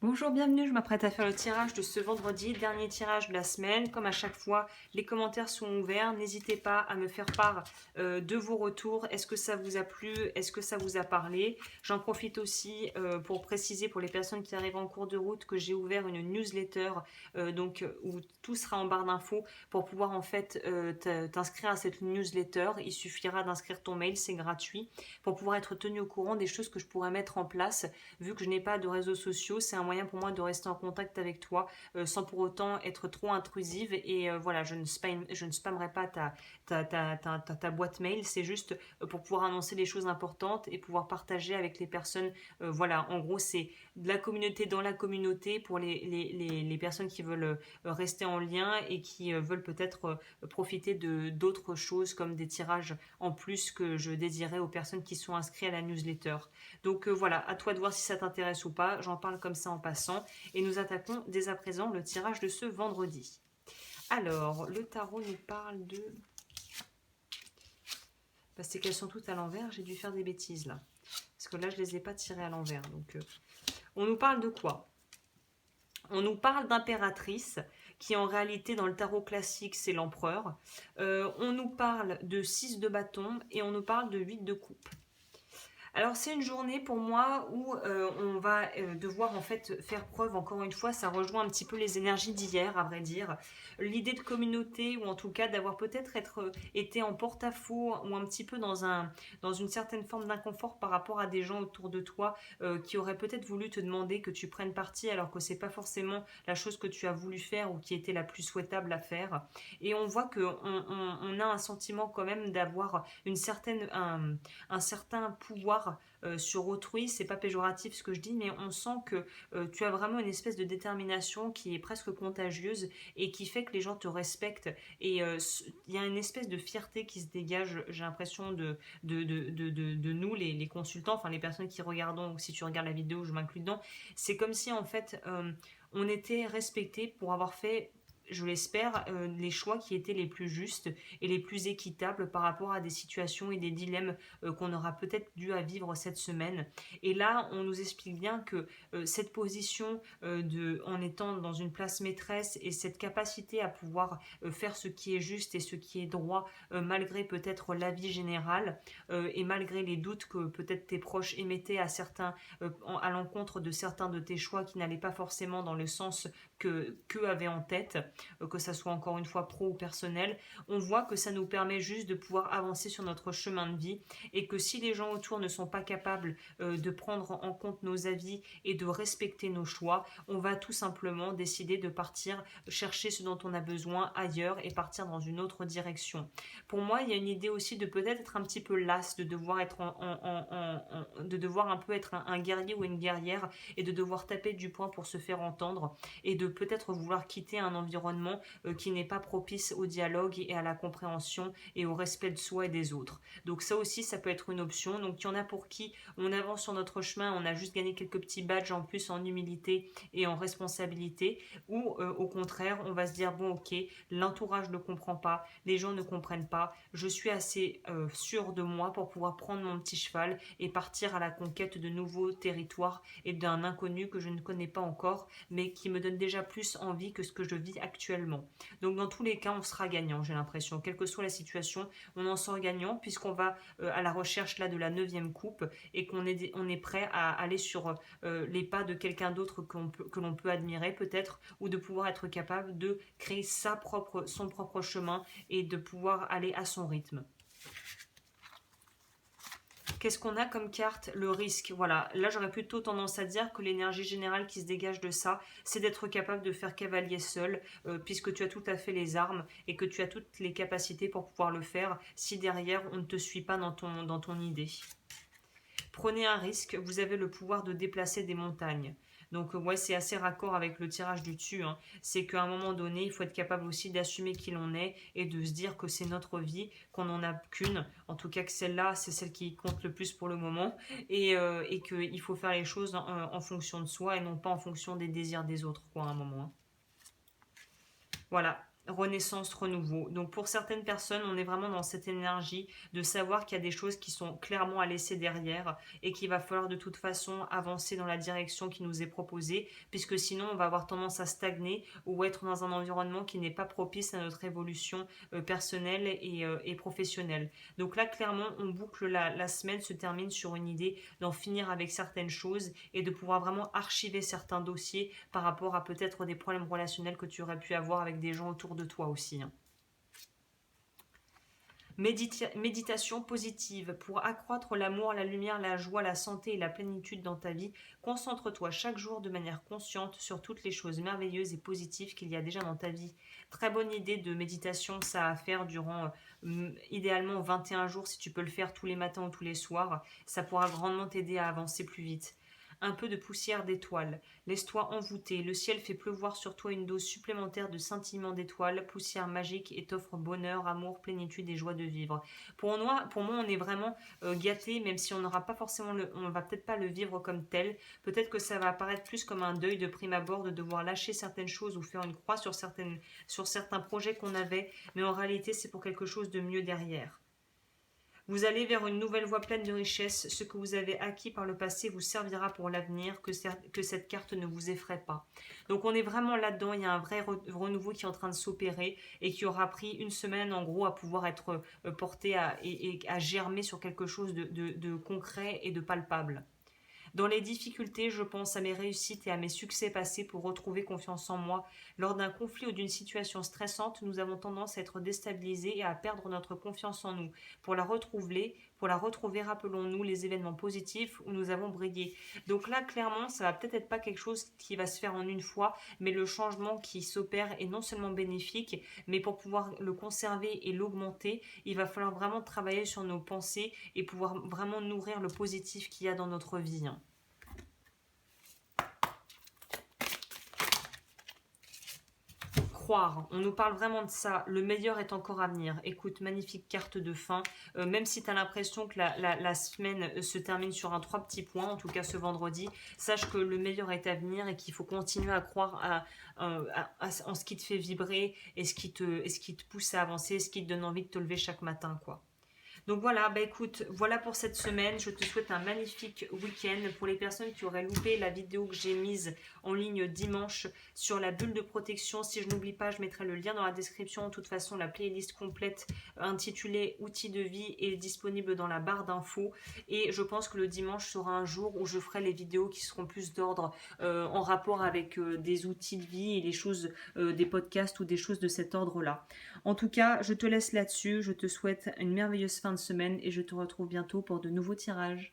Bonjour, bienvenue, je m'apprête à faire le tirage de ce vendredi, dernier tirage de la semaine. Comme à chaque fois, les commentaires sont ouverts. N'hésitez pas à me faire part de vos retours. Est-ce que ça vous a plu? Est-ce que ça vous a parlé? J'en profite aussi pour préciser pour les personnes qui arrivent en cours de route que j'ai ouvert une newsletter où tout sera en barre d'infos pour pouvoir en fait t'inscrire à cette newsletter. Il suffira d'inscrire ton mail, c'est gratuit, pour pouvoir être tenu au courant des choses que je pourrais mettre en place. Vu que je n'ai pas de réseaux sociaux, c'est un moyen pour moi de rester en contact avec toi sans pour autant être trop intrusive. Et voilà, je ne spammerai pas ta boîte mail. C'est juste pour pouvoir annoncer les choses importantes et pouvoir partager avec les personnes. Voilà, en gros, c'est de la communauté dans la communauté pour les personnes qui veulent rester en lien et qui veulent peut-être profiter de d'autres choses comme des tirages en plus que je désirais aux personnes qui sont inscrites à la newsletter. Donc voilà, à toi de voir si ça t'intéresse ou pas. J'en parle comme ça en passant. Et nous attaquons dès à présent le tirage de ce vendredi. Alors, le tarot nous parle de... c'est qu'elles sont toutes à l'envers. J'ai dû faire des bêtises là. Parce que là, je ne les ai pas tirées à l'envers. Donc, on nous parle de quoi? On nous parle d'impératrice, qui en réalité dans le tarot classique c'est l'empereur. On nous parle de 6 de bâton et on nous parle de 8 de coupe. Alors c'est une journée pour moi où on va devoir en fait faire preuve, encore une fois, ça rejoint un petit peu les énergies d'hier à vrai dire. L'idée de communauté ou en tout cas d'avoir peut-être été en porte-à-faux ou un petit peu dans une certaine forme d'inconfort par rapport à des gens autour de toi qui auraient peut-être voulu te demander que tu prennes parti alors que c'est pas forcément la chose que tu as voulu faire ou qui était la plus souhaitable à faire. Et on voit qu'on a un sentiment quand même d'avoir un certain pouvoir sur autrui. C'est pas péjoratif ce que je dis, mais on sent que tu as vraiment une espèce de détermination qui est presque contagieuse et qui fait que les gens te respectent. Et il y a une espèce de fierté qui se dégage, j'ai l'impression, de nous, les consultants, enfin les personnes qui regardons, ou si tu regardes la vidéo, je m'inclus dedans. C'est comme si en fait on était respecté pour avoir fait, je l'espère, les choix qui étaient les plus justes et les plus équitables par rapport à des situations et des dilemmes qu'on aura peut-être dû à vivre cette semaine. Et là, on nous explique bien que cette position en étant dans une place maîtresse et cette capacité à pouvoir faire ce qui est juste et ce qui est droit, malgré peut-être l'avis général et malgré les doutes que peut-être tes proches émettaient à l'encontre de certains de tes choix qui n'allaient pas forcément dans le sens qu'eux avaient en tête, que ça soit encore une fois pro ou personnel. On voit que ça nous permet juste de pouvoir avancer sur notre chemin de vie et que si les gens autour ne sont pas capables de prendre en compte nos avis et de respecter nos choix, on va tout simplement décider de partir chercher ce dont on a besoin ailleurs et partir dans une autre direction. Pour moi, il y a une idée aussi de peut-être être un petit peu lasse, de devoir être de devoir un peu être un guerrier ou une guerrière et de devoir taper du poing pour se faire entendre et de peut-être vouloir quitter un environnement qui n'est pas propice au dialogue et à la compréhension et au respect de soi et des autres. Donc ça aussi, ça peut être une option. Donc il y en a pour qui on avance sur notre chemin, on a juste gagné quelques petits badges en plus en humilité et en responsabilité, ou au contraire, on va se dire bon ok, l'entourage ne comprend pas, les gens ne comprennent pas, je suis assez sûr de moi pour pouvoir prendre mon petit cheval et partir à la conquête de nouveaux territoires et d'un inconnu que je ne connais pas encore, mais qui me donne déjà plus envie que ce que je vis actuellement. Donc dans tous les cas, on sera gagnant, j'ai l'impression. Quelle que soit la situation, on en sort gagnant puisqu'on va à la recherche là de la 9e coupe et on est prêt à aller sur les pas de quelqu'un d'autre que l'on peut admirer peut-être, ou de pouvoir être capable de créer son propre chemin et de pouvoir aller à son rythme. Qu'est-ce qu'on a comme carte? Le risque. Voilà, là j'aurais plutôt tendance à dire que l'énergie générale qui se dégage de ça, c'est d'être capable de faire cavalier seul, puisque tu as tout à fait les armes et que tu as toutes les capacités pour pouvoir le faire si derrière on ne te suit pas dans ton idée. Prenez un risque, vous avez le pouvoir de déplacer des montagnes. Donc ouais, c'est assez raccord avec le tirage du dessus. Hein. C'est qu'à un moment donné, il faut être capable aussi d'assumer qui l'on est et de se dire que c'est notre vie, qu'on n'en a qu'une. En tout cas que celle-là, c'est celle qui compte le plus pour le moment. Et qu'il faut faire les choses en fonction de soi et non pas en fonction des désirs des autres, quoi, à un moment. Hein. Voilà. renaissance, renouveau. Donc pour certaines personnes, on est vraiment dans cette énergie de savoir qu'il y a des choses qui sont clairement à laisser derrière et qu'il va falloir de toute façon avancer dans la direction qui nous est proposée, puisque sinon on va avoir tendance à stagner ou être dans un environnement qui n'est pas propice à notre évolution personnelle et professionnelle. Donc là, clairement, on boucle la semaine, se termine sur une idée d'en finir avec certaines choses et de pouvoir vraiment archiver certains dossiers par rapport à peut-être des problèmes relationnels que tu aurais pu avoir avec des gens autour de toi aussi. Méditation positive. Pour accroître l'amour, la lumière, la joie, la santé et la plénitude dans ta vie, concentre-toi chaque jour de manière consciente sur toutes les choses merveilleuses et positives qu'il y a déjà dans ta vie. Très bonne idée de méditation, ça à faire durant idéalement 21 jours si tu peux le faire tous les matins ou tous les soirs. Ça pourra grandement t'aider à avancer plus vite. Un peu de poussière d'étoiles. Laisse-toi envoûter. Le ciel fait pleuvoir sur toi une dose supplémentaire de scintillement d'étoiles, poussière magique et t'offre bonheur, amour, plénitude et joie de vivre. Pour moi, on est vraiment gâté, même si on n'aura pas forcément on va peut-être pas le vivre comme tel. Peut-être que ça va apparaître plus comme un deuil de prime abord de devoir lâcher certaines choses ou faire une croix sur certains projets qu'on avait, mais en réalité, c'est pour quelque chose de mieux derrière. Vous allez vers une nouvelle voie pleine de richesse. Ce que vous avez acquis par le passé vous servira pour l'avenir, que cette carte ne vous effraie pas. Donc on est vraiment là-dedans, il y a un vrai renouveau qui est en train de s'opérer et qui aura pris une semaine en gros à pouvoir être porté et à germer sur quelque chose de concret et de palpable. Dans les difficultés, je pense à mes réussites et à mes succès passés pour retrouver confiance en moi. Lors d'un conflit ou d'une situation stressante, nous avons tendance à être déstabilisés et à perdre notre confiance en nous. Pour la retrouver, rappelons-nous les événements positifs où nous avons brillé. Donc là, clairement, ça va peut-être être pas quelque chose qui va se faire en une fois, mais le changement qui s'opère est non seulement bénéfique, mais pour pouvoir le conserver et l'augmenter, il va falloir vraiment travailler sur nos pensées et pouvoir vraiment nourrir le positif qu'il y a dans notre vie. Croire, on nous parle vraiment de ça, le meilleur est encore à venir. Écoute, magnifique carte de fin, même si tu as l'impression que la semaine se termine sur un 3 petits points, en tout cas ce vendredi, sache que le meilleur est à venir et qu'il faut continuer à croire en ce qui te fait vibrer et ce qui te pousse à avancer, ce qui te donne envie de te lever chaque matin, quoi. Donc voilà, bah écoute, voilà pour cette semaine. Je te souhaite un magnifique week-end. Pour les personnes qui auraient loupé la vidéo que j'ai mise en ligne dimanche sur la bulle de protection, si je n'oublie pas, je mettrai le lien dans la description. De toute façon, la playlist complète intitulée Outils de vie est disponible dans la barre d'infos. Et je pense que le dimanche sera un jour où je ferai les vidéos qui seront plus d'ordre en rapport avec des outils de vie et les choses, des podcasts ou des choses de cet ordre-là. En tout cas, je te laisse là-dessus. Je te souhaite une merveilleuse fin de semaine et je te retrouve bientôt pour de nouveaux tirages.